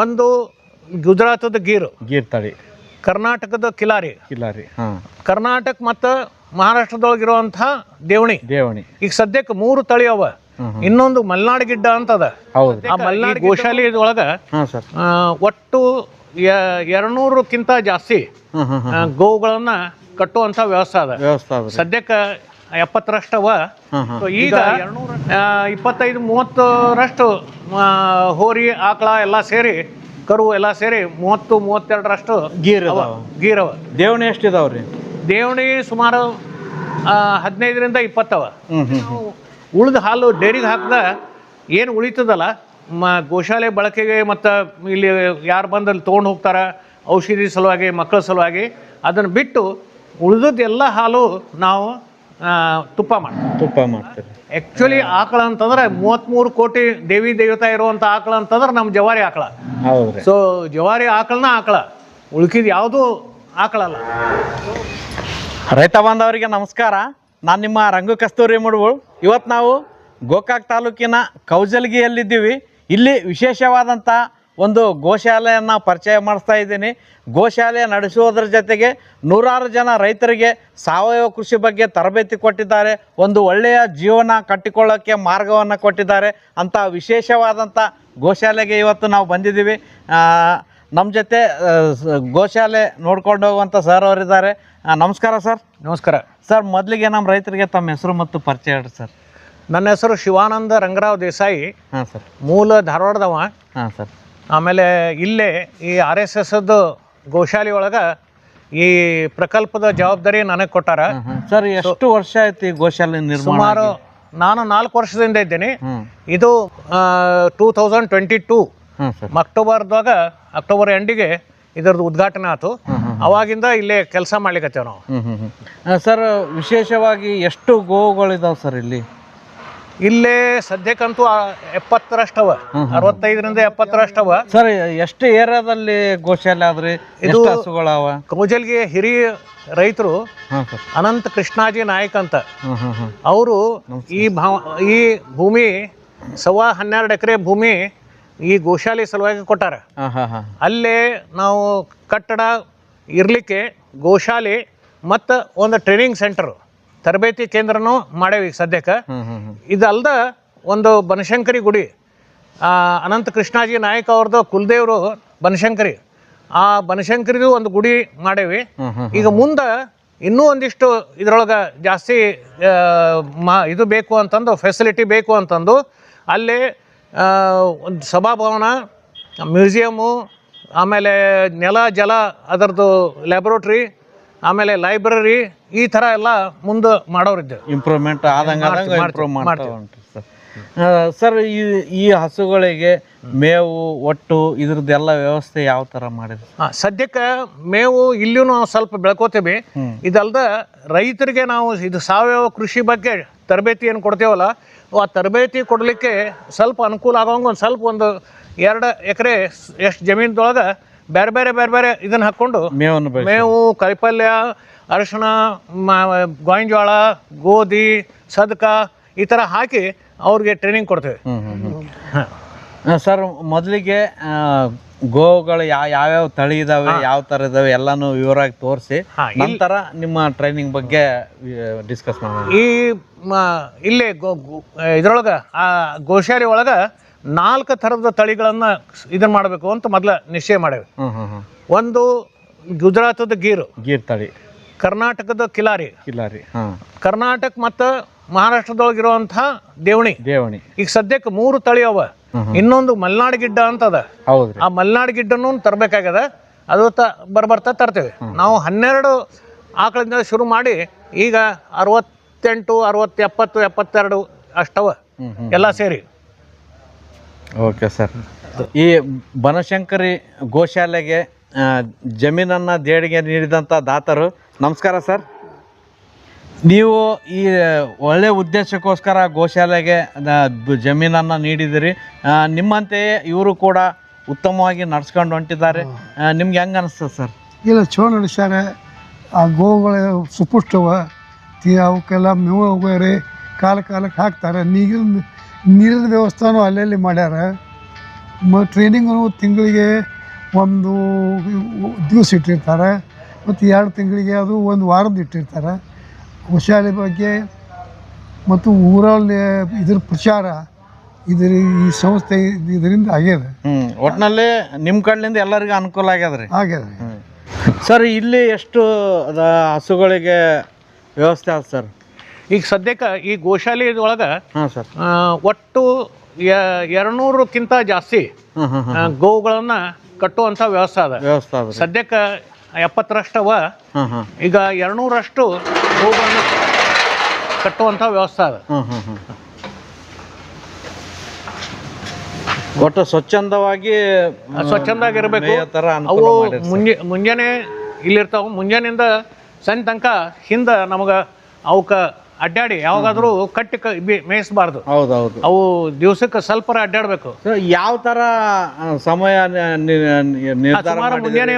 ಒಂದು ಗುಜರಾತದ ಗೀರ್ ತಳಿ, ಕರ್ನಾಟಕದ ಕಿಲಾರಿ, ಹಾಂ, ಕರ್ನಾಟಕ ಮತ್ತು ಮಹಾರಾಷ್ಟ್ರದೊಳಗಿರುವಂಥ ದೇವಣಿ. ಈಗ ಸದ್ಯಕ್ಕೆ 3 ತಳಿ ಅವ. ಇನ್ನೊಂದು ಮಲ್ನಾಡ್ ಗಿಡ್ಡ ಅಂತದ. ಆ ಮಲ್ನಾಡ್ ಗೋಶಾಲೆ ಒಳಗೆ ಒಟ್ಟು 200ಕ್ಕಿಂತ ಜಾಸ್ತಿ ಗೋವುಗಳನ್ನ ಕಟ್ಟುವಂಥ ವ್ಯವಸ್ಥೆ ಅದ. ಸದ್ಯಕ್ಕೆ 70ರಷ್ಟು ಅವ. ಈಗ 25-30ರಷ್ಟು ಹೋರಿ ಆಕಳ ಎಲ್ಲ ಸೇರಿ, ಕರು ಎಲ್ಲ ಸೇರಿ 30-32ರಷ್ಟು ಗೀರ್ ಅವ. ದೇವಣಿ ಎಷ್ಟಿದಾವ್ರಿ? ದೇವಣಿ ಸುಮಾರು 15-20 ಅವ. ಉಳಿದ ಹಾಲು ಡೈರಿಗೆ ಹಾಕಿದ ಏನು ಉಳಿತದಲ್ಲ, ಗೋಶಾಲೆ ಬಳಕೆಗೆ ಮತ್ತು ಇಲ್ಲಿ ಯಾರು ಬಂದಲ್ಲಿ ತೊಗೊಂಡು ಹೋಗ್ತಾರೆ ಔಷಧಿ ಸಲುವಾಗಿ, ಮಕ್ಕಳ ಸಲುವಾಗಿ, ಅದನ್ನು ಬಿಟ್ಟು ಉಳಿದದ್ದೆಲ್ಲ ಹಾಲು ನಾವು ತುಪ್ಪ ಮಾಡ್ತೀವಿ. ಆ್ಯಕ್ಚುಲಿ ಆಕಳ ಅಂತಂದ್ರೆ 33 ಕೋಟಿ ದೇವಿ ದೇವತಾ ಇರುವಂಥ ಆಕಳ ಅಂತಂದ್ರೆ ನಮ್ಮ ಜವಾರಿ ಆಕಳ. ಸೊ ಜವಾರಿ ಆಕಳ ಉಳ್ಕಿದ ಯಾವುದೂ ಆಕಳಲ್ಲ. ರೈತ ಬಾಂಧವರಿಗೆ ನಮಸ್ಕಾರ. ನಾನು ನಿಮ್ಮ ರಂಗು ಕಸ್ತೂರಿ ಮುಡುಗಳು. ಇವತ್ತು ನಾವು ಗೋಕಾಕ್ ತಾಲೂಕಿನ ಕೌಜಲ್ಗಿಯಲ್ಲಿದ್ದೀವಿ. ಇಲ್ಲಿ ವಿಶೇಷವಾದಂಥ ಒಂದು ಗೋಶಾಲೆಯನ್ನು ಪರಿಚಯ ಮಾಡಿಸ್ತಾ ಇದ್ದೀನಿ. ಗೋಶಾಲೆ ನಡೆಸುವುದರ ಜೊತೆಗೆ ನೂರಾರು ಜನ ರೈತರಿಗೆ ಸಾವಯವ ಕೃಷಿ ಬಗ್ಗೆ ತರಬೇತಿ ಕೊಟ್ಟಿದ್ದಾರೆ. ಒಂದು ಒಳ್ಳೆಯ ಜೀವನ ಕಟ್ಟಿಕೊಳ್ಳೋಕ್ಕೆ ಮಾರ್ಗವನ್ನು ಕೊಟ್ಟಿದ್ದಾರೆ ಅಂತ ವಿಶೇಷವಾದಂಥ ಗೋಶಾಲೆಗೆ ಇವತ್ತು ನಾವು ಬಂದಿದ್ದೀವಿ. ನಮ್ಮ ಜೊತೆ ಗೋಶಾಲೆ ನೋಡ್ಕೊಂಡು ಹೋಗುವಂಥ ಸರ್ ಅವರಿದ್ದಾರೆ. ನಮಸ್ಕಾರ ಸರ್. ನಮಸ್ಕಾರ ಸರ್. ಮೊದಲಿಗೆ ನಮ್ಮ ರೈತರಿಗೆ ತಮ್ಮ ಹೆಸರು ಮತ್ತು ಪರಿಚಯ ಹೇಳ್ರಿ ಸರ್. ನನ್ನ ಹೆಸರು ಶಿವಾನಂದ ರಂಗರಾವ್ ದೇಸಾಯಿ. ಹಾಂ ಸರ್. ಮೂಲ ಧಾರವಾಡದವ. ಹಾಂ ಸರ್. ಆಮೇಲೆ ಇಲ್ಲೇ ಈ RSSದ್ದು ಗೋಶಾಲೆ ಒಳಗೆ ಈ ಪ್ರಕಲ್ಪದ ಜವಾಬ್ದಾರಿ ನನಗೆ ಕೊಟ್ಟಾರ. ಸರ್, ಎಷ್ಟು ವರ್ಷ ಆಯ್ತು ಈ ಗೋಶಾಲೆ ನಿರ್ಮಾಣ? ಸುಮಾರು ನಾನು 4 ವರ್ಷದಿಂದ ಇದ್ದೇನೆ. ಇದು 2022 ಅಕ್ಟೋಬರ್ ಎಂಡಿಗೆ ಇದರದ್ದು ಉದ್ಘಾಟನೆ ಆಯ್ತು. ಅವಾಗಿಂದ ಇಲ್ಲೇ ಕೆಲಸ ಮಾಡ್ಲಿಕ್ಕತ್ತೇವೆ ನಾವು. ಸರ್, ವಿಶೇಷವಾಗಿ ಎಷ್ಟು ಗೋವುಗಳಿದಾವೆ ಸರ್ ಇಲ್ಲಿ? ಇಲ್ಲೇ ಸದ್ಯಕ್ಕಂತೂ 70ರಷ್ಟವ, 65-70ರಷ್ಟವ. ಸರ್, ಎಷ್ಟು ಏರಿಯಾದಲ್ಲಿ ಗೋಶಾಲೆ ಆದ್ರಿ? ಇದು ಹಸುಗಳವ? ಕೌಜಲ್ಗಿ ಹಿರಿಯ ರೈತರು ಅನಂತ ಕೃಷ್ಣಾಜಿ ನಾಯಕ್ ಅಂತ, ಅವರು ಈ ಭೂಮಿ 12 ಎಕರೆ ಭೂಮಿ ಈ ಗೋಶಾಲೆ ಸಲುವಾಗಿ ಕೊಟ್ಟಾರ. ಅಲ್ಲೇ ನಾವು ಕಟ್ಟಡ ಇರ್ಲಿಕ್ಕೆ ಗೋಶಾಲೆ ಮತ್ತು ಒಂದು ಟ್ರೈನಿಂಗ್ ಸೆಂಟರ್, ತರಬೇತಿ ಕೇಂದ್ರನೂ ಮಾಡೇವಿ ಈಗ ಸದ್ಯಕ್ಕೆ. ಇದಲ್ದ ಒಂದು ಬನಶಂಕರಿ ಗುಡಿ, ಅನಂತ ಕೃಷ್ಣಾಜಿ ನಾಯಕ್ ಅವ್ರದ್ದು ಕುಲದೇವರು ಬನಶಂಕರಿ, ಆ ಬನಶಂಕರಿದು ಒಂದು ಗುಡಿ ಮಾಡೇವಿ. ಈಗ ಮುಂದೆ ಇನ್ನೂ ಒಂದಿಷ್ಟು ಇದ್ರೊಳಗೆ ಜಾಸ್ತಿ ಇದು ಬೇಕು ಅಂತಂದು, ಫೆಸಿಲಿಟಿ ಬೇಕು ಅಂತಂದು ಅಲ್ಲೇ ಒಂದು ಸಭಾಭವನ, ಮ್ಯೂಸಿಯಮ್ಮು, ಆಮೇಲೆ ನೆಲ ಜಲ ಅದರದ್ದು ಲ್ಯಾಬೊರೇಟ್ರಿ, ಆಮೇಲೆ ಲೈಬ್ರರಿ, ಈ ಥರ ಎಲ್ಲ ಮುಂದೆ ಮಾಡೋರಿದ್ದೇವೆ. ಇಂಪ್ರೂವ್ಮೆಂಟ್ ಸರ್, ಈ ಹಸುಗಳಿಗೆ ಮೇವು ಒಟ್ಟು ಇದ್ರದ್ದೆಲ್ಲ ವ್ಯವಸ್ಥೆ ಯಾವ ಥರ ಮಾಡಿದ್ರಿ? ಸದ್ಯಕ್ಕೆ ಮೇವು ಇಲ್ಲಿಯೂ ನಾವು ಸ್ವಲ್ಪ ಬೆಳ್ಕೋತೀವಿ. ಇದಲ್ದ ರೈತರಿಗೆ ನಾವು ಇದು ಸಾವಯವ ಕೃಷಿ ಬಗ್ಗೆ ತರಬೇತಿ ಏನು ಕೊಡ್ತೇವಲ್ಲ, ಆ ತರಬೇತಿ ಕೊಡಲಿಕ್ಕೆ ಸ್ವಲ್ಪ ಅನುಕೂಲ ಆಗೋಂಗೆ ಒಂದು 2 ಎಕರೆ ಎಷ್ಟು ಜಮೀನದೊಳಗೆ ಬೇರೆ ಬೇರೆ ಇದನ್ನು ಹಾಕ್ಕೊಂಡು ಮೇವು, ಕಾಯಿಪಲ್ಯ, ಅರಿಶಿಣ, ಗೋವಿನ, ಗೋಧಿ, ಸದಕ ಈ ಥರ ಹಾಕಿ ಅವ್ರಿಗೆ ಟ್ರೈನಿಂಗ್ ಕೊಡ್ತೇವೆ. ಸರ್, ಮೊದಲಿಗೆ ಗೋವುಗಳು ಯಾವ್ಯಾವ ತಳಿ ಇದಾವೆ, ಯಾವ ಥರ ಇದಾವೆ ಎಲ್ಲಾನು ವಿವರವಾಗಿ ತೋರಿಸಿ ನಂತರ ನಿಮ್ಮ ಟ್ರೈನಿಂಗ್ ಬಗ್ಗೆ ಡಿಸ್ಕಸ್ ಮಾಡೋಣ. ಇಲ್ಲೇ ಇದ್ರೊಳಗೆ ಆ ಗೋಶಾಲೆ ಒಳಗೆ 4 ಥರದ ತಳಿಗಳನ್ನು ಇದನ್ನು ಮಾಡಬೇಕು ಅಂತ ಮೊದಲು ನಿಶ್ಚಯ ಮಾಡೇವೆ. ಒಂದು ಗುಜರಾತದ ಗೀರ್ ತಳಿ, ಕರ್ನಾಟಕದ ಕಿಲಾರಿ, ಕರ್ನಾಟಕ ಮತ್ತು ಮಹಾರಾಷ್ಟ್ರದೊಳಗಿರುವಂಥ ದೇವಣಿ. ಈಗ ಸದ್ಯಕ್ಕೆ 3 ತಳಿ ಅವ. ಇನ್ನೊಂದು ಮಲ್ನಾಡ್ ಗಿಡ್ಡ ಅಂತದ. ಆ ಮಲ್ನಾಡ್ ಗಿಡ್ಡನ್ನು ತರಬೇಕಾಗ್ಯದ. ಅದು ಬರ್ತಾ ತರ್ತೇವೆ ನಾವು. 12 ಆಕಳಿಂದ ಶುರು ಮಾಡಿ ಈಗ 68, 60, 70, 72 ಅಷ್ಟವ ಎಲ್ಲ ಸೇರಿ. Okay sir. ಈ ಬನಶಂಕರಿ ಗೋಶಾಲೆಗೆ ಜಮೀನನ್ನು ದೇಣಿಗೆ ನೀಡಿದಂಥ ದಾತರು, ನಮಸ್ಕಾರ ಸರ್. ನೀವು ಈ ಒಳ್ಳೆಯ ಉದ್ದೇಶಕ್ಕೋಸ್ಕರ ಗೋಶಾಲೆಗೆ ಜಮೀನನ್ನು ನೀಡಿದಿರಿ. ನಿಮ್ಮಂತೆಯೇ ಇವರು ಕೂಡ ಉತ್ತಮವಾಗಿ ನಡ್ಸ್ಕೊಂಡು ಹೊಂಟಿದ್ದಾರೆ. ನಿಮ್ಗೆ ಹೆಂಗೆ ಅನಿಸ್ತದೆ ಸರ್? ಇಲ್ಲ, ಚಲೋ ನಡೆಸ್ಯಾರ. ಆ ಗೋವುಗಳು ಸುಪುಷ್ಟವ, ಅವಕ್ಕೆಲ್ಲ ಮೇವು ಬೇರೆ ಕಾಲಕ್ಕೆ ಹಾಕ್ತಾರೆ. ನೀರಿನ ವ್ಯವಸ್ಥೆನೂ ಅಲ್ಲಲ್ಲಿ ಮಾಡ್ಯಾರ. ಟ್ರೈನಿಂಗು ತಿಂಗಳಿಗೆ ಒಂದು ದಿವಸ ಇಟ್ಟಿರ್ತಾರೆ, ಮತ್ತು 2 ತಿಂಗಳಿಗೆ ಅದು ಒಂದು ವಾರದ ಇಟ್ಟಿರ್ತಾರೆ. ಗೋಶಾಲೆ ಬಗ್ಗೆ ಮತ್ತು ಊರಲ್ಲಿ ಇದ್ರ ಪ್ರಚಾರ ಈ ಸಂಸ್ಥೆ ಇದರಿಂದ ಆಗ್ಯದ. ಒಟ್ಟಿನಲ್ಲಿ ನಿಮ್ಮ ಕಡೆಯಿಂದ ಎಲ್ಲರಿಗೂ ಅನುಕೂಲ ಆಗ್ಯದ್ರಿ. ಆಗ್ಯದ. ಸರ್ ಇಲ್ಲಿ ಎಷ್ಟು ಹಸುಗಳಿಗೆ ವ್ಯವಸ್ಥೆ ಆದ ಸರ್? ಈಗ ಸದ್ಯಕ್ಕೆ ಈ ಗೋಶಾಲೆ ಒಳಗೆ ಹಾಂ ಸರ್, ಒಟ್ಟು 200ಕ್ಕಿಂತ ಜಾಸ್ತಿ ಗೋವುಗಳನ್ನ ಕಟ್ಟುವಂಥ ವ್ಯವಸ್ಥೆ ಅದ. ಸದ್ಯಕ್ಕೆ 70ರಷ್ಟವ. ಈಗ 200ರಷ್ಟು ಗೋವುಗಳನ್ನು ಕಟ್ಟುವಂಥ ವ್ಯವಸ್ಥೆ ಅದ. ಒಟ್ಟು ಸ್ವಚ್ಛಂದಾಗಿರ್ಬೇಕು. ಅವು ಮುಂಜಾನೆ ಇಲ್ಲಿರ್ತಾವೆ. ಮುಂಜಾನೆಯಿಂದ ಸಂಜೆ ತನಕ ಹಿಂದೆ ನಮಗೆ ಅವಕ್ಕೆ ಅಡ್ಡಾಡಿ ಯಾವಾಗಾದ್ರೂ ಕಟ್ಟಿ ಮೇಯಿಸಬಾರ್ದು. ಹೌದೌದು. ಅವು ದಿವಸಕ್ಕೆ ಸ್ವಲ್ಪ ಅಡ್ಡಾಡಬೇಕು. ಯಾವ ತರ ಸಮಯ ಸುಮಾರು ಮುಂಜಾನೆ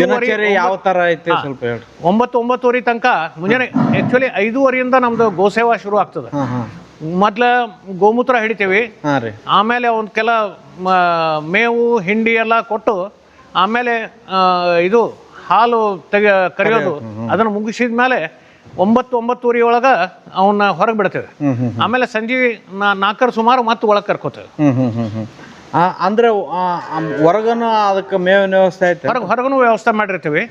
9 ಯಾವ ತರ ಐತಿ ಸ್ವಲ್ಪ ಹೇಳಿ. 9-9:30 ತನಕ ಮುಂಜಾನೆ. ಆಕ್ಚುಲಿ 5:30ಯಿಂದ ನಮ್ದು ಗೋಸೇವಾ ಶುರು ಆಗ್ತದೆ. ಮೊದ್ಲ ಗೋಮೂತ್ರ ಹಿಡಿತೀವಿ, ಆಮೇಲೆ ಒಂದು ಕೆಲ ಮೇವು ಹಿಂಡಿ ಎಲ್ಲ ಕೊಟ್ಟು ಆಮೇಲೆ ಇದು ಹಾಲು ಕರೆಯೋದು ಅದನ್ನು ಮುಗಿಸಿದ ಮೇಲೆ 9-9:30 ಒಳಗೆ ಅವನ್ನ ಹೊರಗೆ ಬಿಡ್ತೇವೆ. ಆಮೇಲೆ ಸಂಜೆ 4 ಸುಮಾರು ಮತ್ತೆ ಒಳಗೆ ಕರ್ಕೋತೇವೆ. ಅಂದ್ರೆ ಹೊರಗನು ಅದಕ್ಕೆ ಮೇವಿನ ವ್ಯವಸ್ಥೆ ಐತೆ. ಹೊರಗನು ವ್ಯವಸ್ಥೆ ಮಾಡಿರ್ತೀವಿ.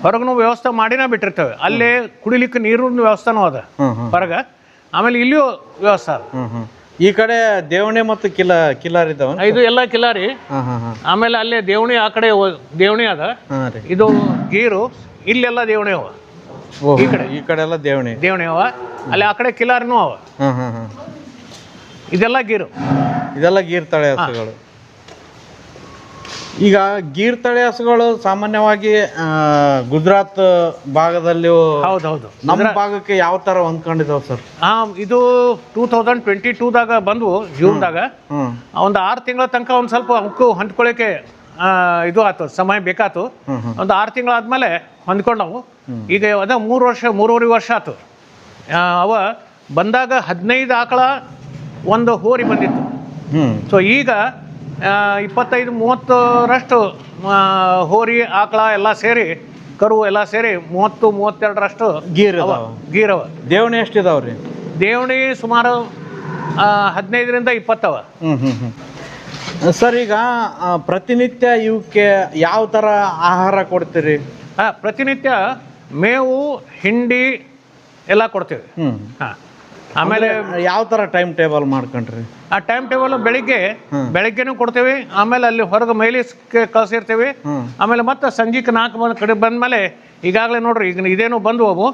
ಹೊರಗನು ವ್ಯವಸ್ಥೆ ಮಾಡಿನ ಬಿಟ್ಟಿರ್ತೇವೆ. ಅಲ್ಲೇ ಕುಡಿಲಿಕ್ಕೆ ನೀರಿನ ವ್ಯವಸ್ಥೆನೂ ಅದ ಹೊರಗೆ. ಆಮೇಲೆ ಇಲ್ಲಿಯೂ ವ್ಯವಸ್ಥೆ ಅದ. ಈ ಕಡೆ ದೇವಣಿ ಮತ್ತು ಕಿಲಾರಿ ಇದಾವ. ಇದು ಎಲ್ಲ ಕಿಲಾರಿ. ಆಮೇಲೆ ಅಲ್ಲೇ ದೇವಣಿ, ಆ ಕಡೆ ದೇವಣಿ ಅದ. ಇದು ಗೀರು. ಇಲ್ಲೆಲ್ಲ ದೇವಣಿ ಅವ. ಈ ಕಡೆ ಎಲ್ಲ ದೇವಣಿ ಅವ. ಅಲ್ಲಿ ಆ ಕಡೆ ಕಿಲಾರಿನೂ ಅವ. ಇದೆಲ್ಲ ಗೀರು. ಇದೆಲ್ಲ ಗೀರ್ ತಳಿ ಹಸುಗಳು. ಈಗ ಗೀರ್ ತಳಿ ಹಸುಗಳು ಸಾಮಾನ್ಯವಾಗಿ ಗುಜರಾತ್ ಭಾಗದಲ್ಲಿ, ಹೌದೌದು, ನಮ್ಮ ಭಾಗಕ್ಕೆ ಯಾವ ತರ ಹೊಂದ್ಕೊಂಡಿದಾವ ಸರ್? ಇದು 2022ದಾಗ ಬಂದ್ವು, ಜೂನ್ದಾಗ. ಒಂದು 6 ತಿಂಗಳ ತನಕ ಒಂದು ಸ್ವಲ್ಪ ಅವಕ್ಕೂ ಹೊಂದ್ಕೊಳ್ಳಿಕ್ಕೆ ಇದು ಆಯ್ತು, ಸಮಯ ಬೇಕಾಯ್ತು. ಒಂದು 6 ತಿಂಗಳಾದ್ಮೇಲೆ ಹೊಂದ್ಕೊಂಡವು. ಈಗ ಅದ 3-3.5 ವರ್ಷ ಆಯ್ತು. ಅವ ಬಂದಾಗ 15 ಆಕಳ ಒಂದು ಹೋರಿ ಬಂದಿತ್ತು. ಸೊ ಈಗ 25-30ರಷ್ಟು ಹೋರಿ ಆಕಳ ಎಲ್ಲ ಸೇರಿ, ಕರು ಎಲ್ಲ ಸೇರಿ 30-32ರಷ್ಟು ಗೀರವ. ದೇವಣಿ ಎಷ್ಟಿದಾವ್ರಿ? ದೇವಣಿ ಸುಮಾರು 15ರಿಂದ 20 ಅವ. ಸರ್, ಈಗ ಪ್ರತಿನಿತ್ಯ ಇವಕ್ಕೆ ಯಾವ ಥರ ಆಹಾರ ಕೊಡ್ತೀರಿ? ಪ್ರತಿನಿತ್ಯ ಮೇವು, ಹಿಂಡಿ ಎಲ್ಲ ಕೊಡ್ತೀವಿ. ಆಮೇಲೆ ಯಾವ ಥರ ಟೈಮ್ ಟೇಬಲ್ ಮಾಡ್ಕೊಂಡ್ರಿ? ಆ ಟೈಮ್ ಟೇಬಲ್ ಬೆಳಿಗ್ಗೆನೂ ಕೊಡ್ತೇವೆ. ಆಮೇಲೆ ಅಲ್ಲಿ ಹೊರಗೆ ಮೈಲಿಸ್ಗೆ ಕಳ್ಸಿರ್ತೀವಿ. ಆಮೇಲೆ ಮತ್ತೆ ಸಂಜೆಗೆ 4 ಕಡೆ ಬಂದ್ಮೇಲೆ ಈಗಾಗಲೇ ನೋಡ್ರಿ, ಈಗ ಇದೇನು ಬಂದು ಅವು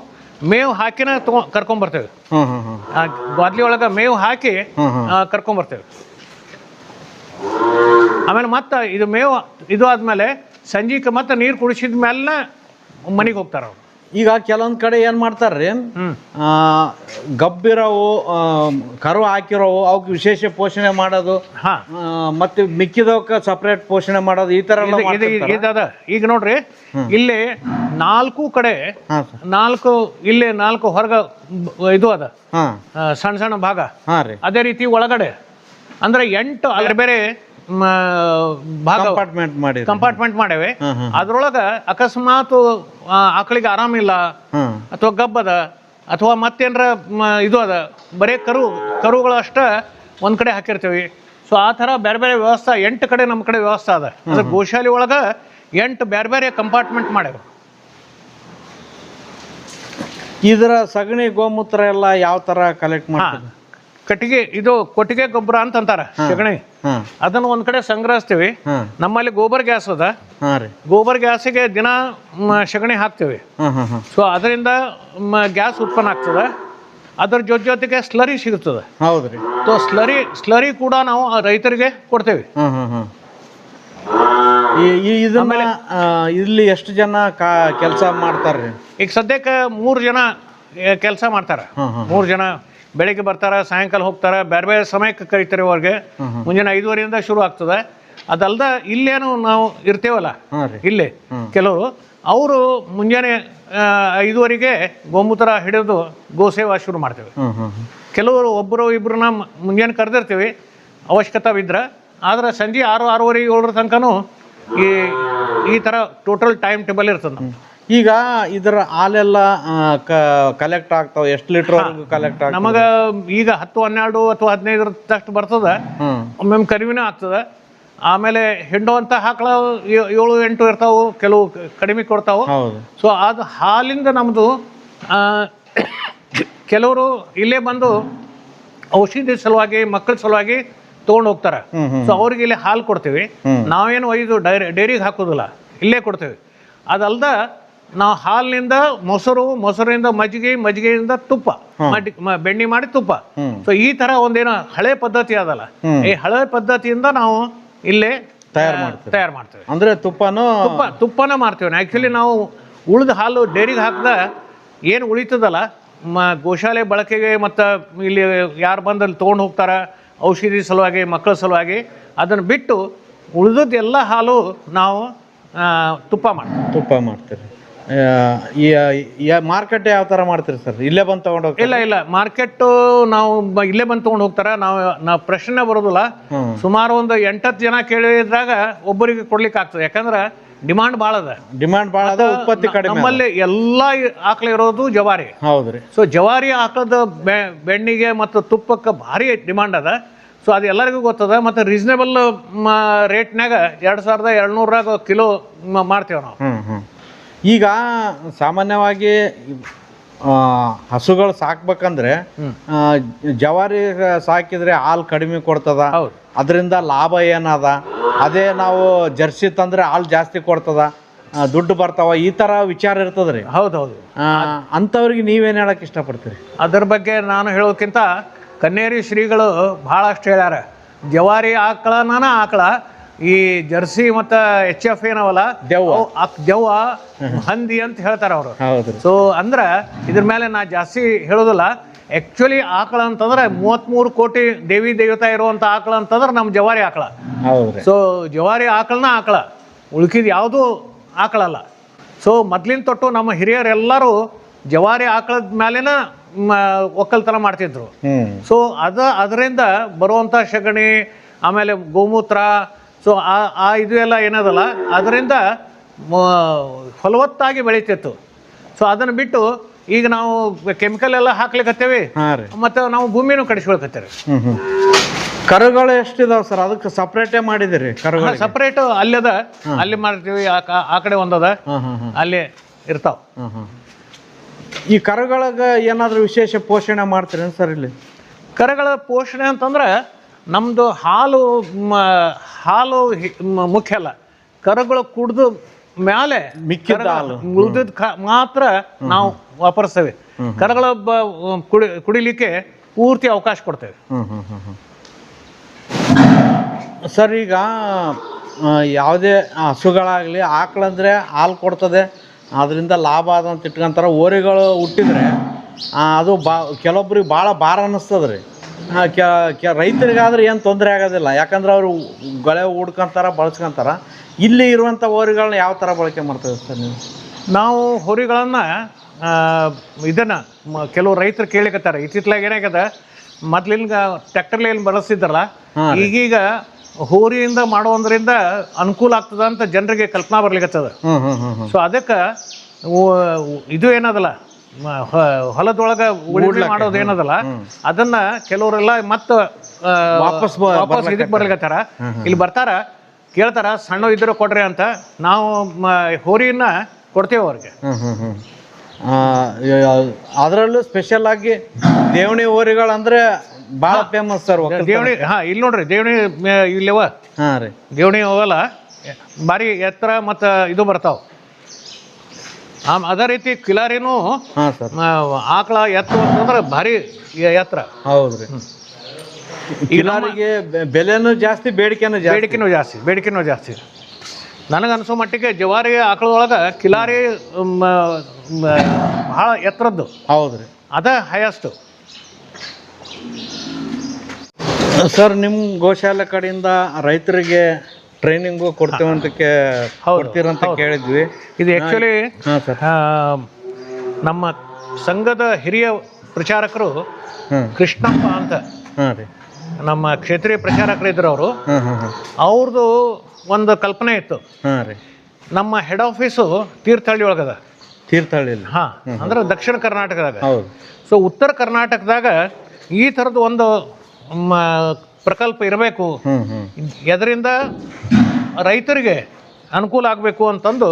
ಮೇವು ಹಾಕಿನ ಕರ್ಕೊಂಬರ್ತೇವೆ. ಬಾದ್ಲಿ ಒಳಗೆ ಮೇವು ಹಾಕಿ ಕರ್ಕೊಂಬರ್ತೇವೆ. ಆಮೇಲೆ ಮತ್ತೆ ಇದು ಮೇವು ಇದು ಆದ್ಮೇಲೆ ಸಂಜೆಗೆ ಮತ್ತೆ ನೀರು ಕುಡಿಸಿದ ಮೇಲೆ ಮನೆಗೆ ಹೋಗ್ತಾರ ಅವ್ರು. ಈಗ ಕೆಲವೊಂದ್ ಕಡೆ ಏನ್ ಮಾಡ್ತಾರ್ರಿ, ಗಬ್ಬಿರೋವು ಕರು ಹಾಕಿರೋವು ಅವಕ್ಕೆ ವಿಶೇಷ ಪೋಷಣೆ ಮಾಡೋದು, ಮತ್ತೆ ಮಿಕ್ಕಿದವಕ್ಕೆ ಸಪರೇಟ್ ಪೋಷಣೆ ಮಾಡೋದು, ಈ ತರ ಇದ. ಈಗ ನೋಡ್ರಿ, ಇಲ್ಲಿ 4 ಕಡೆ 4 ಹೊರಗ ಇದು ಅದ, ಸಣ್ಣ ಸಣ್ಣ ಭಾಗ. ಅದೇ ರೀತಿ ಒಳಗಡೆ ಅಂದ್ರೆ 8 ಅಲ್ಲಿ ಬೇರೆ ಕಂಪಾರ್ಟ್ಮೆಂಟ್ ಮಾಡೇವೆ. ಅದ್ರೊಳಗ ಅಕಸ್ಮಾತ್ ಆಕಳಿಗೆ ಆರಾಮಿಲ್ಲ ಅಥವಾ ಗಬ್ಬದ ಅಥವಾ ಮತ್ತೇನ್ರ ಇದು ಅದ, ಬರೇ ಕರುಗಳಷ್ಟ ಒಂದ್ ಕಡೆ ಹಾಕಿರ್ತೀವಿ. ಸೊ ಆ ಥರ ಬೇರೆ ಬೇರೆ ವ್ಯವಸ್ಥೆ 8 ಕಡೆ ನಮ್ಮ ಕಡೆ ವ್ಯವಸ್ಥೆ ಅದ. ಅಂದ್ರೆ ಗೋಶಾಲೆ ಒಳಗ 8 ಬೇರೆ ಬೇರೆ ಕಂಪಾರ್ಟ್ಮೆಂಟ್ ಮಾಡೇವೆ. ಇದರ ಸಗಣಿ ಗೋಮೂತ್ರ ಎಲ್ಲ ಯಾವ ತರ ಕಲೆಕ್ಟ್ ಮಾಡ್ತೀವಿ? ಕೊಟ್ಟಿಗೆ ಗೊಬ್ಬರ ಅಂತಾರ ಸಗಣಿ. ಅದನ್ನ ಒಂದ್ ಕಡೆ ಸಂಗ್ರಹಿಸ್ತೀವಿ. ನಮ್ಮಲ್ಲಿ ಗೋಬರ್ ಗ್ಯಾಸ್ ಅದ. ಗೋಬರ್ ಗ್ಯಾಸಿಗೆ ದಿನ ಸಗಣಿ ಹಾಕ್ತೀವಿ. ಸೊ ಅದರಿಂದ ಗ್ಯಾಸ್ ಉತ್ಪನ್ನ ಆಗ್ತದೆ. ಅದ್ರ ಜೊತೆಗೆ ಸ್ಲರಿ ಸಿಗುತ್ತದೆ. ಹೌದ್ರಿ. ಸೊ ಸ್ಲರಿ ಕೂಡ ನಾವು ರೈತರಿಗೆ ಕೊಡ್ತೇವೆ. ಇಲ್ಲಿ ಎಷ್ಟು ಜನ ಕೆಲಸ ಮಾಡ್ತಾರ್ರಿ? ಈಗ ಸದ್ಯಕ್ಕೆ 3 ಜನ ಕೆಲಸ ಮಾಡ್ತಾರ. 3 ಜನ ಬೆಳಿಗ್ಗೆ ಬರ್ತಾರ, ಸಾಯಂಕಾಲ ಹೋಗ್ತಾರ. ಬೇರೆ ಬೇರೆ ಸಮಯಕ್ಕೆ ಕರೀತಾರೆ ಅವ್ರಿಗೆ. ಮುಂಜಾನೆ 5:30ಯಿಂದ ಶುರು ಆಗ್ತದೆ. ಅದಲ್ದ ಇಲ್ಲೇನು ನಾವು ಇರ್ತೇವಲ್ಲ, ಇಲ್ಲಿ ಕೆಲವರು ಅವರು ಮುಂಜಾನೆ 5:30ಗೆ ಗೋಮೂತ್ರ ಹಿಡಿದು ಗೋಸೇವಾ ಶುರು ಮಾಡ್ತೇವೆ. ಕೆಲವರು ಒಬ್ಬರು ಇಬ್ಬರನ್ನ ಮುಂಜಾನೆ ಕರೆದಿರ್ತೀವಿ. ಅವಶ್ಯಕತೆ ಬಿದ್ರೆ ಆದ್ರೆ ಸಂಜೆ 6-6:30 7 ತನಕನೂ ಈ ಥರ ಟೋಟಲ್ ಟೈಮ್ ಟೇಬಲ್ ಇರ್ತದೆ ನಮ್ದು. ಈಗ ಇದರ ಹಾಲೆಲ್ಲ ಕಲೆಕ್ಟ್ ಆಗ್ತಾವ ಎಷ್ಟು ಲೀಟರ್ ಕಲೆಕ್ಟ್ ಆಗ್ತಾವ? ನಮಗೆ ಈಗ 10-12 ಅಥವಾ 15 ತಷ್ಟು ಬರ್ತದೆ. ಒಮ್ಮೊಮ್ಮೆ ಕಡಿಮೆನೂ ಆಗ್ತದೆ. ಆಮೇಲೆ ಹಿಂಡುವಂಥ ಆಕಳ 7-8 ಇರ್ತಾವೆ, ಕೆಲವು ಕಡಿಮೆ ಕೊಡ್ತಾವೆ. ಸೊ ಅದು ಹಾಲಿಂದ ನಮ್ಮದು ಕೆಲವರು ಇಲ್ಲೇ ಬಂದು ಔಷಧಿ ಸಲುವಾಗಿ ಮಕ್ಕಳ ಸಲುವಾಗಿ ತೊಗೊಂಡು ಹೋಗ್ತಾರೆ. ಸೊ ಅವ್ರಿಗೆ ಇಲ್ಲಿ ಹಾಲು ಕೊಡ್ತೀವಿ. ನಾವೇನು ಒಯ್ದು ಡೈರಿಗೆ ಹಾಕೋದಿಲ್ಲ, ಇಲ್ಲೇ ಕೊಡ್ತೇವೆ. ಅದಲ್ದ ನಾವು ಹಾಲಿನಿಂದ ಮೊಸರಿಂದ ಮಜ್ಜಿಗೆಯಿಂದ ತುಪ್ಪ ಬೆಣ್ಣೆ ಮಾಡಿ ತುಪ್ಪ. ಸೊ ಈ ತರ ಒಂದೇನೋ ಹಳೆ ಪದ್ಧತಿ ಅದಲ್ಲ, ಈ ಹಳೆ ಪದ್ಧತಿಯಿಂದ ನಾವು ಇಲ್ಲೇ ತಯಾರು ಮಾಡ್ತೇವೆ. ಅಂದ್ರೆ ತುಪ್ಪನ ಮಾಡ್ತೇವೆ. ಆಕ್ಚುಲಿ ನಾವು ಉಳಿದ ಹಾಲು ಡೈರಿಗೆ ಹಾಕ್ದ ಏನು ಉಳಿತದಲ್ಲ ಗೋಶಾಲೆ ಬಳಕೆಗೆ ಮತ್ತು ಇಲ್ಲಿ ಯಾರು ಬಂದು ಅಲ್ಲಿ ತೊಗೊಂಡು ಹೋಗ್ತಾರೆ ಔಷಧಿ ಸಲುವಾಗಿ ಮಕ್ಕಳ ಸಲುವಾಗಿ, ಅದನ್ನು ಬಿಟ್ಟು ಉಳಿದದ್ದು ಎಲ್ಲ ಹಾಲು ನಾವು ತುಪ್ಪ ಮಾಡ್ತೀರಿ. ಮಾರ್ಕೆಟ್ ಯಾವ ಥರ ಮಾಡ್ತೀರಿ ಸರ್? ಇಲ್ಲೇ ಬಂದು ತೊಗೊಂಡು ಹೋಗ್ತೀವಿ? ಇಲ್ಲ ಮಾರ್ಕೆಟ್ಟು ನಾವು ಇಲ್ಲೇ ಬಂದು ತೊಗೊಂಡು ಹೋಗ್ತಾರೆ. ನಾವು ಪ್ರಶ್ನೆ ಬರೋದಿಲ್ಲ. ಸುಮಾರು ಒಂದು 8-10 ಜನ ಕೇಳಿದಾಗ ಒಬ್ಬರಿಗೆ ಕೊಡ್ಲಿಕ್ಕೆ ಆಗ್ತದೆ. ಯಾಕಂದ್ರೆ ಡಿಮಾಂಡ್ ಭಾಳ ಅದ, ಉತ್ಪತ್ತಿ ಕಡಿಮೆ. ನಮ್ಮಲ್ಲಿ ಎಲ್ಲ ಆಕಳ ಇರೋದು ಜವಾರಿ. ಹೌದ್ರಿ. ಸೊ ಜವಾರಿ ಆಕಳದ ಬೆಣ್ಣಿಗೆ ಮತ್ತು ತುಪ್ಪಕ್ಕೆ ಭಾರಿ ಡಿಮಾಂಡ್ ಅದ. ಸೊ ಅದು ಎಲ್ಲರಿಗೂ ಗೊತ್ತದ. ಮತ್ತು ರೀಸನೇಬಲ್ ರೇಟ್ನಾಗ 2200 ಕಿಲೋ ಮಾಡ್ತೇವೆ ನಾವು. ಈಗ ಸಾಮಾನ್ಯವಾಗಿ ಹಸುಗಳು ಸಾಕ್ಬೇಕಂದ್ರೆ ಜವಾರಿ ಸಾಕಿದ್ರೆ ಹಾಲು ಕಡಿಮೆ ಕೊಡ್ತದ, ಅದರಿಂದ ಲಾಭ ಏನದ? ಅದೇ ನಾವು ಜರ್ಸಿ ತಂದ್ರೆ ಹಾಲು ಜಾಸ್ತಿ ಕೊಡ್ತದ, ದುಡ್ಡು ಬರ್ತಾವ, ಈ ತರ ವಿಚಾರ ಇರ್ತದ್ರಿ. ಹೌದೌದು. ಅಂಥವ್ರಿಗೆ ನೀವೇನು ಹೇಳಕ್ ಇಷ್ಟಪಡ್ತೀರಿ? ಅದ್ರ ಬಗ್ಗೆ ನಾನು ಹೇಳೋಕ್ಕಿಂತ ಕನ್ನೇರಿ ಶ್ರೀಗಳು ಭಾಳಷ್ಟು ಹೇಳ್ಯಾರ. ಜವಾರಿ ಆಕಳ ಈ ಜರ್ಸಿ ಮತ್ತು HF ಏನವಲ್ಲ ದೆವ್ವ ಹಂದಿ ಅಂತ ಹೇಳ್ತಾರೆ ಅವರು. ಸೊ ಅಂದ್ರೆ ಇದ್ರ ಮೇಲೆ ನಾ ಜಾಸ್ತಿ ಹೇಳೋದಿಲ್ಲ. ಆ್ಯಕ್ಚುಲಿ ಆಕಳ ಅಂತಂದ್ರೆ 33 ಕೋಟಿ ದೇವಿ ದೇವತಾ ಇರುವಂಥ ಆಕಳ ಅಂತಂದ್ರೆ ನಮ್ಮ ಜವಾರಿ ಆಕಳ. ಸೊ ಜವಾರಿ ಆಕಳ ಉಳ್ಕಿದ ಯಾವುದೂ ಆಕಳಲ್ಲ. ಸೊ ಮೊದ್ಲಿನ ತೊಟ್ಟು ನಮ್ಮ ಹಿರಿಯರೆಲ್ಲರೂ ಜವಾರಿ ಆಕಳದ ಮೇಲೆನ ಒಕ್ಕಲ್ತನ ಮಾಡ್ತಿದ್ರು. ಸೊ ಅದರಿಂದ ಬರುವಂಥ ಸಗಣಿ ಆಮೇಲೆ ಗೋಮೂತ್ರ, ಸೊ ಇದು ಎಲ್ಲ ಏನದಲ್ಲ ಅದರಿಂದ ಫಲವತ್ತಾಗಿ ಬೆಳೀತಿತ್ತು. ಸೊ ಅದನ್ನು ಬಿಟ್ಟು ಈಗ ನಾವು ಕೆಮಿಕಲ್ ಎಲ್ಲ ಹಾಕ್ಲಿಕ್ಕತ್ತೇವಿ, ಮತ್ತು ನಾವು ಭೂಮಿನೂ ಕಡಿಸ್ಕೊಳ್ಕತ್ತೇವೆ. ಕರುಗಳು ಎಷ್ಟಿದಾವೆ ಸರ್? ಅದಕ್ಕೆ ಸಪ್ರೇಟೇ ಮಾಡಿದಿರಿ? ಕರುಗಳು ಸಪ್ರೇಟ್ ಅಲ್ಲಿ ಮಾಡ್ತೀವಿ. ಆ ಕಡೆ ಒಂದದ ಅಲ್ಲಿ ಇರ್ತಾವ. ಈ ಕರುಗಳಿಗೆ ಏನಾದರೂ ವಿಶೇಷ ಪೋಷಣೆ ಮಾಡ್ತೀರಿ ಸರ್? ಇಲ್ಲಿ ಕರುಗಳ ಪೋಷಣೆ ಅಂತಂದ್ರೆ ನಮ್ಮದು ಹಾಲು ಮುಖ್ಯ ಅಲ್ಲ. ಕರುಗಳು ಕುಡ್ದು ಮೇಲೆ ಮಿಕ್ಕಿದ ಹಾಲು ಉಳಿದಿದ್ದು ಮಾತ್ರ ನಾವು ವಾಪರಿಸ್ತೇವೆ. ಕರುಗಳ ಕುಡಿಲಿಕ್ಕೆ ಪೂರ್ತಿ ಅವಕಾಶ ಕೊಡ್ತೇವೆ. ಸರ್, ಈಗ ಯಾವುದೇ ಹಸುಗಳಾಗಲಿ ಆಕಳಂದ್ರೆ ಹಾಲು ಕೊಡ್ತದೆ, ಅದರಿಂದ ಲಾಭ ಅದಂತ ಇಟ್ಕೊಂತಾರೆ. ಓರಿಗಳು ಹುಟ್ಟಿದ್ರೆ ಅದು ಕೆಲವೊಬ್ರಿಗೆ ಭಾಳ ಭಾರ ಅನ್ನಿಸ್ತದೆ ರೀ. ರೈತರಿಗಾದ್ರೆ ಏನು ತೊಂದರೆ ಆಗೋದಿಲ್ಲ, ಯಾಕಂದ್ರೆ ಅವರು ಗಳೆ ಹುಡ್ಕೊಂತಾರ ಬಳಸ್ಕೊಂತಾರ. ಇಲ್ಲಿ ಇರುವಂಥ ಹೋರಿಗಳನ್ನ ಯಾವ ಥರ ಬಳಕೆ ಮಾಡ್ತೇವೆ ಸರ್ ನೀವು? ನಾವು ಹೋರಿಗಳನ್ನು ಇದನ್ನು ಕೆಲವು ರೈತರು ಕೇಳಿಕತ್ತಾರೆ. ಇತ್ತಿತ್ತಲಾಗ ಏನಾಗ್ಯದ, ಮೊದ್ಲಿನ ಟ್ರ್ಯಾಕ್ಟರ್ಲಿ ಏನು ಬಳಸ್ತಿದ್ದಾರಲ್ಲ, ಈಗೀಗ ಹೋರಿಯಿಂದ ಮಾಡೋದ್ರಿಂದ ಅನುಕೂಲ ಆಗ್ತದ ಅಂತ ಜನರಿಗೆ ಕಲ್ಪನಾ ಬರ್ಲಿಕ್ಕತ್ತದ. ಸೊ ಅದಕ್ಕೆ ಇದು ಏನದಲ್ಲ, ಹೊಲದೊಳಗೆ ಉಳುಮೆ ಮಾಡೋದು ಏನದಲ್ಲ, ಅದನ್ನ ಕೆಲವರೆಲ್ಲ ಮತ್ತೆ ವಾಪಸ್ ಇದಕ್ಕೆ ಬರ್ಲಿಕತ್ತಾರ. ಇಲ್ಲಿ ಬರ್ತಾರ, ಕೇಳ್ತಾರ ಸಣ್ಣ ಇದ್ರೆ ಕೊಡ್ರಿ ಅಂತ. ನಾವು ಹೋರಿಯನ್ನ ಕೊಡ್ತೇವೆ ಅವ್ರಿಗೆ. ಅದರಲ್ಲೂ ಸ್ಪೆಷಲ್ ಆಗಿ ದೇವಣಿ ಹೋರಿಗಳಂದ್ರೆ ಭಾಳ ಫೇಮಸ್ ಸರ್. ದೇವಣಿ ಇಲ್ಲಿ ನೋಡ್ರಿ, ದೇವಣಿ ಇಲ್ಲವ ರೀ, ದೇವಣಿ ಹೋಗಲ್ಲ, ಭಾರಿ ಎತ್ತರ ಮತ್ತು ಇದು ಬರ್ತಾವ. ಅದೇ ರೀತಿ ಕಿಲಾರಿನೂ ಆಕಳ ಎತ್ತರ ಅಂತಂದ್ರೆ ಭಾರಿ ಎತ್ತರ. ಹೌದ್ರಿ. ಕಿಲಾರಿಗೆ ಬೆಲೆನೂ ಜಾಸ್ತಿ, ಬೇಡಿಕೆನೂ ಜಾಸ್ತಿ. ನನಗನ್ಸೋ ಮಟ್ಟಿಗೆ ಜವಾರಿ ಆಕಳದೊಳಗೆ ಕಿಲಾರಿ ಭಾಳ ಎತ್ತರದ್ದು. ಹೌದ್ರಿ, ಅದೇ ಹೈಯೆಸ್ಟ್. ಸರ್, ನಿಮ್ಮ ಗೋಶಾಲೆ ಕಡೆಯಿಂದ ರೈತರಿಗೆ ಟ್ರೈನಿಂಗು ಕೊಡ್ತೀರಂತ ಕೇಳಿದ್ವಿ. ಇದು ಆ್ಯಕ್ಚುಲಿ ನಮ್ಮ ಸಂಘದ ಹಿರಿಯ ಪ್ರಚಾರಕರು ಕೃಷ್ಣಪ್ಪ ಅಂತ ನಮ್ಮ ಕ್ಷೇತ್ರೀಯ ಪ್ರಚಾರಕರಿದ್ರು ಅವರು. ಹಾಂ ಹಾಂ ಹಾಂ ಅವ್ರದ್ದು ಒಂದು ಕಲ್ಪನೆ ಇತ್ತು. ಹಾಂ ರೀ. ನಮ್ಮ ಹೆಡ್ ಆಫೀಸು ತೀರ್ಥಹಳ್ಳಿ ಒಳಗದ. ತೀರ್ಥಹಳ್ಳಿ. ಹಾಂ, ಅಂದ್ರೆ ದಕ್ಷಿಣ ಕರ್ನಾಟಕದಾಗ. ಹೌದು. ಸೊ ಉತ್ತರ ಕರ್ನಾಟಕದಾಗ ಈ ಥರದ್ದು ಒಂದು ಪ್ರಕಲ್ಪ ಇರಬೇಕು, ಇದರಿಂದ ರೈತರಿಗೆ ಅನುಕೂಲ ಆಗಬೇಕು ಅಂತಂದು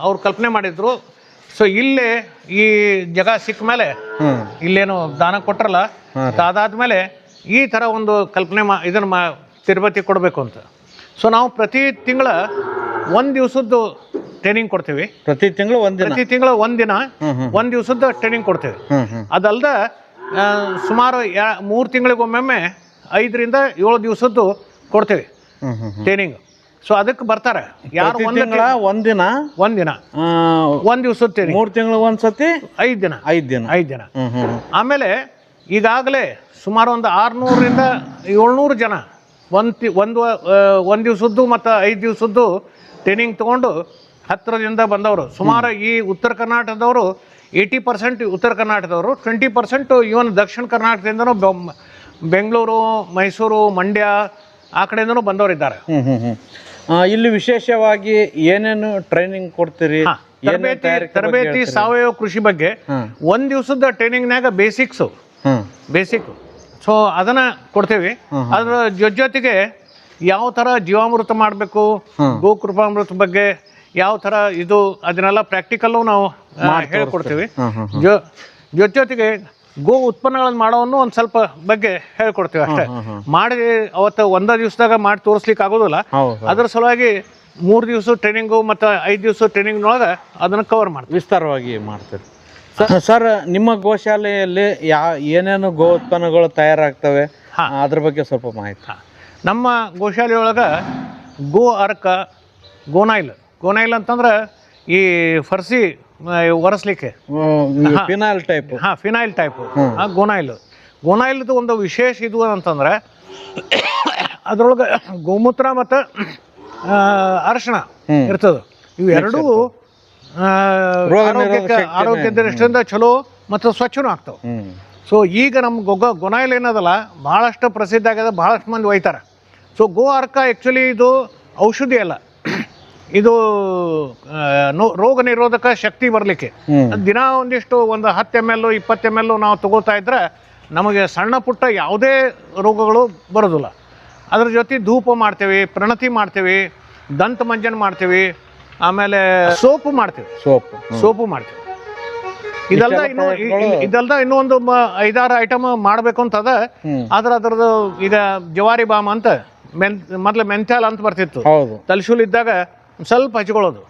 ಅವ್ರು ಕಲ್ಪನೆ ಮಾಡಿದ್ರು. ಸೊ ಇಲ್ಲೇ ಈ ಜಾಗ ಸಿಕ್ಕ ಮೇಲೆ ಇಲ್ಲೇನು ದಾನ ಕೊಟ್ರಲ್ಲ, ಅದಾದ್ಮೇಲೆ ಈ ಥರ ಒಂದು ಕಲ್ಪನೆ ಇದನ್ನು ತಿರುಪತಿ ಕೊಡಬೇಕು ಅಂತ. ಸೊ ನಾವು ಪ್ರತಿ ತಿಂಗಳ ಒಂದು ದಿವಸದ್ದು ಟ್ರೈನಿಂಗ್ ಕೊಡ್ತೀವಿ. ಪ್ರತಿ ತಿಂಗಳು ಒಂದಿನ ಒಂದು ದಿವಸದ ಟ್ರೈನಿಂಗ್ ಕೊಡ್ತೀವಿ. ಅದಲ್ದ ಸುಮಾರು 3 ತಿಂಗಳಿಗೊಮ್ಮೆ 5 ರಿಂದ 7 ದಿವಸದ್ದು ಕೊಡ್ತೀವಿ ಟ್ರೈನಿಂಗ್. ಸೊ ಅದಕ್ಕೆ ಬರ್ತಾರೆ ಯಾರು ಒಂದಿನ ಒಂದು ದಿವಸದ ಟ್ರೈನಿಂಗ್, 3 ತಿಂಗಳು ಒಂದ್ಸತಿ 5 ದಿನ. ಆಮೇಲೆ ಈಗಾಗಲೇ ಸುಮಾರು ಒಂದು 600 ರಿಂದ 700 ಜನ ಒಂದು ದಿವಸದ್ದು ಮತ್ತು 5 ದಿವಸದ್ದು ಟ್ರೈನಿಂಗ್ ತೊಗೊಂಡು ಹತ್ತಿರದಿಂದ ಬಂದವರು. ಸುಮಾರು ಈ ಉತ್ತರ ಕರ್ನಾಟಕದವರು 80% ಉತ್ತರ ಕರ್ನಾಟಕದವರು, 20% ಇವನ್ ದಕ್ಷಿಣ ಕರ್ನಾಟಕದಿಂದನೂ ಬೆಂಗಳೂರು, ಮೈಸೂರು, ಮಂಡ್ಯ ಆ ಕಡೆಯಿಂದನೂ ಬಂದವರಿದ್ದಾರೆ. ಇಲ್ಲಿ ವಿಶೇಷವಾಗಿ ಏನೇನು ಟ್ರೈನಿಂಗ್ ಕೊಡ್ತೀರಿ? ತರಬೇತಿ ಸಾವಯವ ಕೃಷಿ ಬಗ್ಗೆ 1 ದಿವಸದ ಟ್ರೈನಿಂಗ್ನಾಗ ಬೇಸಿಕ್. ಸೊ ಅದನ್ನ ಕೊಡ್ತೇವೆ. ಅದ್ರ ಜೊತೆಗೆ ಯಾವ ಥರ ಜೀವಾಮೃತ ಮಾಡಬೇಕು, ಗೋಕೃಪಾಮೃತ ಬಗ್ಗೆ ಯಾವ ಥರ ಇದು ಅದನ್ನೆಲ್ಲ ಪ್ರಾಕ್ಟಿಕಲ್ಲು ನಾವು ಹೇಳ್ಕೊಡ್ತೀವಿ. ಜೊತೆಗೆ ಗೋ ಉತ್ಪನ್ನಗಳನ್ನು ಮಾಡೋವನ್ನು ಒಂದು ಸ್ವಲ್ಪ ಬಗ್ಗೆ ಹೇಳ್ಕೊಡ್ತೀವಿ ಅಷ್ಟೇ. ಮಾಡಿ ಅವತ್ತು ಒಂದೇ ದಿವಸದಾಗ ಮಾಡಿ ತೋರಿಸ್ಲಿಕ್ಕೆ ಆಗೋದಿಲ್ಲ. ಅದ್ರ ಸಲುವಾಗಿ 3 ದಿವಸ ಟ್ರೈನಿಂಗು ಮತ್ತು 5 ದಿವಸ ಟ್ರೈನಿಂಗ್ನೊಳಗೆ ಅದನ್ನು ಕವರ್ ಮಾಡ್ತೀವಿ, ವಿಸ್ತಾರವಾಗಿ ಮಾಡ್ತೀವಿ. ಸರ್, ನಿಮ್ಮ ಗೋಶಾಲೆಯಲ್ಲಿ ಏನೇನು ಗೋ ಉತ್ಪನ್ನಗಳು ತಯಾರಾಗ್ತವೆ ಅದ್ರ ಬಗ್ಗೆ ಸ್ವಲ್ಪ ಮಾಹಿತಿ. ನಮ್ಮ ಗೋಶಾಲೆಯೊಳಗೆ ಗೋ ಅರ್ಕ, ಗೋನೈಲ್ ಅಂತಂದ್ರೆ ಈ ಫರ್ಸಿ ಒರೆಸ್ಲಿಕ್ಕೆ ಫಿನಾಯಿಲ್ ಟೈಪ್ ಗೋನೈಲ್ದು ಒಂದು ವಿಶೇಷ ಇದು ಅಂತಂದ್ರೆ ಅದ್ರೊಳಗೆ ಗೋಮೂತ್ರ ಮತ್ತು ಅರಿಶಿಣ ಇರ್ತದೆ. ಇವು ಎರಡೂ ಆರೋಗ್ಯ ದೃಷ್ಟಿಯಿಂದ ಚಲೋ ಮತ್ತು ಸ್ವಚ್ಛನೂ ಆಗ್ತವೆ. ಸೊ ಈಗ ನಮ್ಮ ಗೋನೈಲ್ ಏನದಲ್ಲ ಭಾಳಷ್ಟು ಪ್ರಸಿದ್ಧ ಆಗ್ಯದ, ಭಾಳಷ್ಟು ಮಂದಿ ಒಯ್ತಾರೆ. ಸೊ ಗೋ ಅರ್ಕ ಆ್ಯಕ್ಚುಲಿ ಇದು ಔಷಧಿ ಅಲ್ಲ, ಇದು ರೋಗ ನಿರೋಧಕ ಶಕ್ತಿ ಬರಲಿಕ್ಕೆ ದಿನ ಒಂದಿಷ್ಟು ಒಂದು 10 ml 20 ml ನಾವು ತಗೋತಾ ಇದ್ರೆ ನಮಗೆ ಸಣ್ಣ ಪುಟ್ಟ ಯಾವುದೇ ರೋಗಗಳು ಬರೋದಿಲ್ಲ. ಅದ್ರ ಜೊತೆ ಧೂಪ ಮಾಡ್ತೇವೆ, ಪ್ರಣತಿ ಮಾಡ್ತೇವೆ, ದಂತ ಮಂಜನ ಮಾಡ್ತೇವೆ, ಆಮೇಲೆ ಸೋಪು ಮಾಡ್ತೇವೆ. ಇದಲ್ದ ಇನ್ನೂ ಒಂದು 5-6 ಐಟಮ್ ಮಾಡಬೇಕು ಅಂತದ. ಅದ್ರದ್ದು ಈಗ ಜವಾರಿ ಬಾಮ್ ಅಂತ ಮೊದಲು ಮೆಂತ್ಯಾಲ ಅಂತ ಬರ್ತಿತ್ತು, ತಲಶೂಲ್ ಇದ್ದಾಗ ಸ್ವಲ್ಪ ಹಚ್ಕೊಳ್ಳೋದು.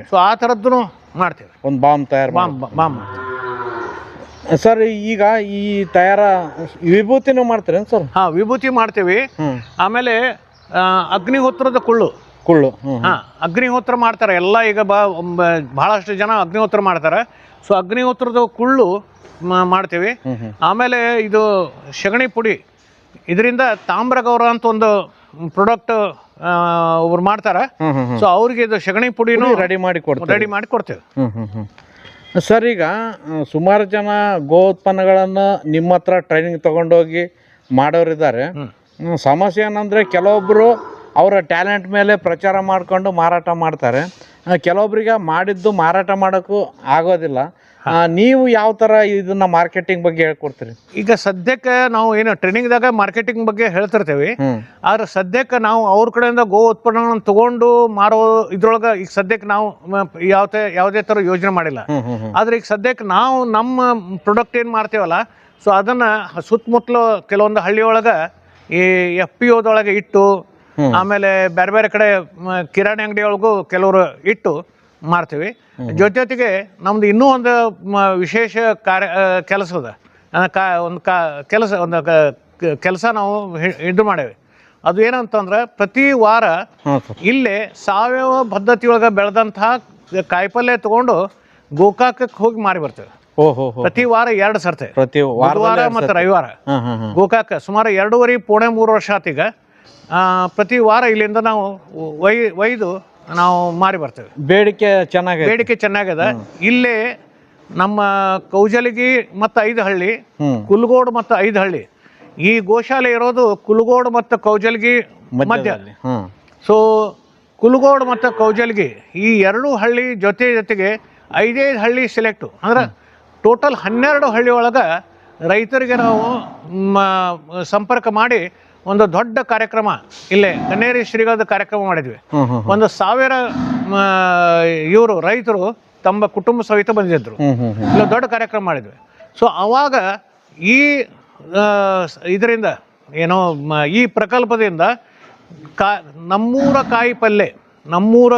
ಸೊ ಆ ಥರದ್ದು ಮಾಡ್ತೇವೆ. ಒಂದು ಬಾಮ್ ಬಾಮ್ ಸರ್. ಈಗ ಈ ವಿಭೂತಿನೂ ಮಾಡ್ತೀರಿ ಸರ್? ಹಾಂ, ವಿಭೂತಿ ಮಾಡ್ತೇವೆ. ಆಮೇಲೆ ಅಗ್ನಿಹೋತ್ರದ ಕುಳ್ಳು. ಅಗ್ನಿಹೋತ್ರ ಮಾಡ್ತಾರೆ ಎಲ್ಲ. ಈಗ ಬಹಳಷ್ಟು ಜನ ಅಗ್ನಿಹೋತ್ರ ಮಾಡ್ತಾರೆ. ಸೊ ಅಗ್ನಿಹೋತ್ರದ ಕುಳ್ಳು ಮಾಡ್ತೇವೆ. ಆಮೇಲೆ ಇದು ಸಗಣಿ ಪುಡಿ, ಇದರಿಂದ ತಾಮ್ರಗೌರ ಅಂತ ಒಂದು ಪ್ರಾಡಕ್ಟ್ ಒಬ್ರು ಮಾಡ್ತಾರೆ. ಸೊ ಅವ್ರಿಗೆ ಇದು ಸಗಣಿ ಪುಡಿನೂ ರೆಡಿ ಮಾಡಿ ಕೊಡ್ತೇವೆ. ಸರ್, ಈಗ ಸುಮಾರು ಜನ ಗೋ ಉತ್ಪನ್ನಗಳನ್ನು ನಿಮ್ಮ ಹತ್ರ ಟ್ರೈನಿಂಗ್ ತಗೊಂಡೋಗಿ ಮಾಡೋರಿದ್ದಾರೆ. ಸಮಸ್ಯೆ ಏನಂದರೆ ಕೆಲವೊಬ್ಬರು ಅವರ ಟ್ಯಾಲೆಂಟ್ ಮೇಲೆ ಪ್ರಚಾರ ಮಾಡಿಕೊಂಡು ಮಾರಾಟ ಮಾಡ್ತಾರೆ. ಕೆಲವೊಬ್ಬರಿಗೆ ಮಾಡಿದ್ದು ಮಾರಾಟ ಮಾಡೋಕ್ಕೂ ಆಗೋದಿಲ್ಲ. ನೀವು ಯಾವ ಥರ ಇದನ್ನ ಮಾರ್ಕೆಟಿಂಗ್ ಬಗ್ಗೆ ಹೇಳ್ಕೊಡ್ತೀರಿ? ಈಗ ಸದ್ಯಕ್ಕೆ ನಾವು ಏನು ಟ್ರೈನಿಂಗ್ದಾಗ ಮಾರ್ಕೆಟಿಂಗ್ ಬಗ್ಗೆ ಹೇಳ್ತಿರ್ತೇವೆ. ಆದ್ರೆ ಸದ್ಯಕ್ಕೆ ನಾವು ಅವ್ರ ಕಡೆಯಿಂದ ಗೋ ಉತ್ಪನ್ನಗಳನ್ನು ತಗೊಂಡು ಮಾರೋ ಇದ್ರೊಳಗೆ ಈಗ ಸದ್ಯಕ್ಕೆ ನಾವು ಯಾವುದೇ ಥರ ಯೋಜನೆ ಮಾಡಿಲ್ಲ. ಆದ್ರೆ ಈಗ ಸದ್ಯಕ್ಕೆ ನಾವು ನಮ್ಮ ಪ್ರಾಡಕ್ಟ್ ಏನು ಮಾಡ್ತೇವಲ್ಲ, ಸೊ ಅದನ್ನು ಸುತ್ತಮುತ್ತಲು ಕೆಲವೊಂದು ಹಳ್ಳಿಯೊಳಗೆ ಈ FPOದೊಳಗೆ ಇಟ್ಟು, ಆಮೇಲೆ ಬೇರೆ ಬೇರೆ ಕಡೆ ಕಿರಾಣಿ ಅಂಗಡಿ ಒಳಗೂ ಕೆಲವರು ಇಟ್ಟು ಮಾರ್ತೀವಿ. ಜೊತೆಗೆ ನಮ್ದು ಇನ್ನೂ ಒಂದು ವಿಶೇಷ ಕೆಲಸದ ಕೆಲಸ ನಾವು ಇದು ಮಾಡೇವಿ. ಅದು ಏನಂತಂದ್ರೆ ಪ್ರತಿ ವಾರ ಇಲ್ಲೇ ಸಾವಯವ ಪದ್ಧತಿಯೊಳಗೆ ಬೆಳೆದಂತಹ ಕಾಯಿಪಲ್ಯ ತಗೊಂಡು ಗೋಕಾಕಕ್ಕೆ ಹೋಗಿ ಮಾರಿ ಬರ್ತೇವೆ. ಪ್ರತಿ ವಾರ 2 ಸರ್ತಿ, ಬುಧವಾರ ಮತ್ತು ರವಿವಾರ. ಗೋಕಾಕ ಸುಮಾರು 2.5-3 ವರ್ಷ ಆತೀಗ. ಪ್ರತಿ ವಾರ ಇಲ್ಲಿಂದ ನಾವು ಒಯ್ದು ನಾವು ಮಾರಿ ಬರ್ತೇವೆ. ಬೇಡಿಕೆ ಚೆನ್ನಾಗಿದೆ. ಇಲ್ಲೇ ನಮ್ಮ ಕೌಜಲಗಿ ಮತ್ತು 5 ಹಳ್ಳಿ, ಕುಲ್ಗೋಡ್ ಮತ್ತು 5 ಹಳ್ಳಿ, ಈ ಗೋಶಾಲೆ ಇರೋದು ಕುಲಗೋಡ್ ಮತ್ತು ಕೌಜಲ್ಗಿ ಮಧ್ಯ. ಮಧ್ಯದಲ್ಲಿ. ಹ್ಮ್. ಸೊ ಕುಲಗೋಡ್ ಮತ್ತು ಕೌಜಲ್ಗಿ ಈ ಎರಡೂ ಹಳ್ಳಿ ಜೊತೆಗೆ 5 ಹಳ್ಳಿ ಸೆಲೆಕ್ಟು ಅಂದ್ರೆ ಟೋಟಲ್ 12 ಹಳ್ಳಿ ಒಳಗೆ ರೈತರಿಗೆ ನಾವು ಸಂಪರ್ಕ ಮಾಡಿ ಒಂದು ದೊಡ್ಡ ಕಾರ್ಯಕ್ರಮ ಇಲ್ಲೇ ಕನ್ನೇರಿ ಶ್ರೀಗದ ಕಾರ್ಯಕ್ರಮ ಮಾಡಿದ್ವಿ. 1,000 ಇವರು ರೈತರು ತಮ್ಮ ಕುಟುಂಬ ಸಹಿತ ಬಂದಿದ್ರು. ಇಲ್ಲ ದೊಡ್ಡ ಕಾರ್ಯಕ್ರಮ ಮಾಡಿದ್ವಿ. ಸೊ ಅವಾಗ ಈ ಇದರಿಂದ ಏನೋ ಈ ಪ್ರಕಲ್ಪದಿಂದ ನಮ್ಮೂರ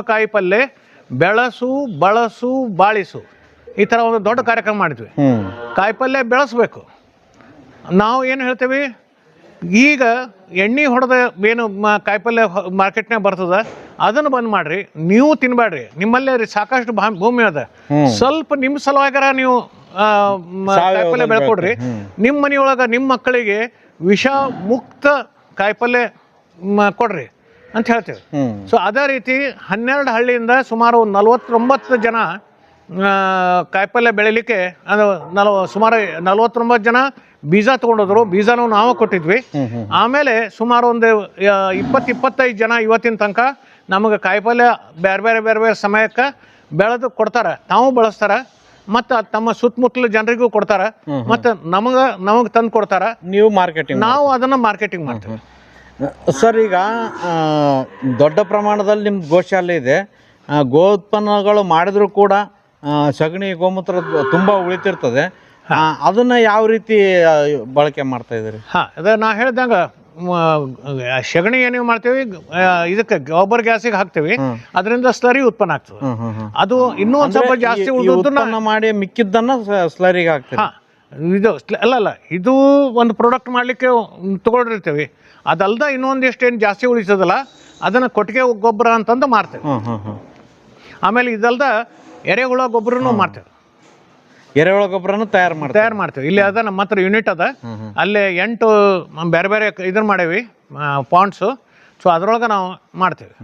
ಕಾಯಿ ಪಲ್ಲೆ ಬೆಳಸು ಬಳಸು ಬಾಳಿಸು ಈ ಥರ ಒಂದು ದೊಡ್ಡ ಕಾರ್ಯಕ್ರಮ ಮಾಡಿದ್ವಿ. ಕಾಯಿಪಲ್ಯ ಬೆಳೆಸ್ಬೇಕು. ನಾವು ಏನು ಹೇಳ್ತೇವೆ, ಈಗ ಎಣ್ಣೆ ಹೊಡೆದ ಏನು ಕಾಯಿಪಲ್ಯ ಮಾರ್ಕೆಟ್ನಾಗ ಬರ್ತದ ಅದನ್ನು ಬಂದ್ ಮಾಡ್ರಿ, ನೀವು ತಿನ್ಬೇಡ್ರಿ. ನಿಮ್ಮಲ್ಲೇ ಸಾಕಷ್ಟು ಭೂಮಿ ಅದ, ಸ್ವಲ್ಪ ನಿಮ್ಮ ಸಲುವಾಗಾರ ನೀವು ಕಾಯಿಪಲ್ಯ ಬೆಳ್ಕೊಡ್ರಿ. ನಿಮ್ಮ ಮನೆಯೊಳಗೆ ನಿಮ್ಮ ಮಕ್ಕಳಿಗೆ ವಿಷ ಮುಕ್ತ ಕಾಯಿಪಲ್ಯ ಕೊಡ್ರಿ ಅಂತ ಹೇಳ್ತೇವೆ. ಸೊ ಅದೇ ರೀತಿ 12 ಹಳ್ಳಿಯಿಂದ ಸುಮಾರು 49 ಜನ ಕಾಯಿಪಲ್ಯ ಬೆಳಿಲಿಕ್ಕೆ ಸುಮಾರು 49 ಜನ ಬೀಜ ತೊಗೊಂಡೋದ್ರು. ಬೀಜನೂ ನಾವು ಕೊಟ್ಟಿದ್ವಿ. ಆಮೇಲೆ ಸುಮಾರು ಒಂದು 20-25 ಜನ ಇವತ್ತಿನ ತನಕ ನಮಗೆ ಕಾಯಿಪಲ್ಯ ಬೇರೆ ಬೇರೆ ಸಮಯಕ್ಕೆ ಬೆಳೆದು ಕೊಡ್ತಾರೆ, ತಾವು ಬಳಸ್ತಾರ, ಮತ್ತು ತಮ್ಮ ಸುತ್ತಮುತ್ತಲ ಜನರಿಗೂ ಕೊಡ್ತಾರ, ಮತ್ತು ನಮಗೆ ತಂದು ಕೊಡ್ತಾರ. ನೀವು ಮಾರ್ಕೆಟಿಂಗ್, ನಾವು ಅದನ್ನು ಮಾರ್ಕೆಟಿಂಗ್ ಮಾಡ್ತೀವಿ. ಸರ್, ಈಗ ದೊಡ್ಡ ಪ್ರಮಾಣದಲ್ಲಿ ನಿಮ್ಮ ಗೋಶಾಲೆ ಇದೆ. ಗೋ ಉತ್ಪನ್ನಗಳು ಮಾಡಿದ್ರು ಕೂಡ ಸಗಣಿ ಗೋಮೂತ್ರ ತುಂಬ ಉಳಿತಿರ್ತದೆ. ಅದನ್ನ ಯಾವ ರೀತಿ ಬಳಕೆ ಮಾಡ್ತಾ ಇದ್ದೀರಿ? ಅದೇ ನಾ ಹೇಳ್ದಂಗ ಸಗಣಿ ಏನೇನು ಮಾಡ್ತೀವಿ, ಇದಕ್ಕೆ ಗೊಬ್ಬರ ಗ್ಯಾಸಿಗೆ ಹಾಕ್ತೀವಿ, ಅದರಿಂದ ಸ್ಲರಿ ಉತ್ಪನ್ನ ಆಗ್ತದೆ. ಅದು ಇನ್ನೂ ಒಂದು ಸ್ವಲ್ಪ ಜಾಸ್ತಿ ಉಳಿದನ್ನ ಮಾಡಿ ಮಿಕ್ಕಿದ್ದನ್ನ ಸ್ಲರಿಗೆ ಹಾಕ್ತೀವಿ. ಇದು ಅಲ್ಲ, ಇದು ಒಂದು ಪ್ರಾಡಕ್ಟ್ ಮಾಡ್ಲಿಕ್ಕೆ ತಗೊಂಡಿರ್ತೀವಿ. ಅದಲ್ದ ಇನ್ನೊಂದಿಷ್ಟು ಏನು ಜಾಸ್ತಿ ಉಳಿಸೋದಲ್ಲ, ಅದನ್ನ ಕೊಟ್ಟಿಗೆ ಗೊಬ್ಬರ ಅಂತಂದು ಮಾರ್ತೇವೆ. ಆಮೇಲೆ ಇದಲ್ದ ಎರೆಹುಳ ಗೊಬ್ಬರನು ಮಾಡ್ತೇವೆ. ಎರೆಹುಳ ಗೊಬ್ಬರನು ತಯಾರು ಮಾಡ್ತೇವೆ. ಇಲ್ಲಿ ಅದ ನಮ್ಮ ಹತ್ರ ಯೂನಿಟ್ ಅದ, ಅಲ್ಲೇ 8 ಬೇರೆ ಇದನ್ನ ಮಾಡೇವಿ ಪಾಂಡ್ಸು. ಸೊ ಅದ್ರೊಳಗೆ ನಾವು ಮಾಡ್ತೇವೆ.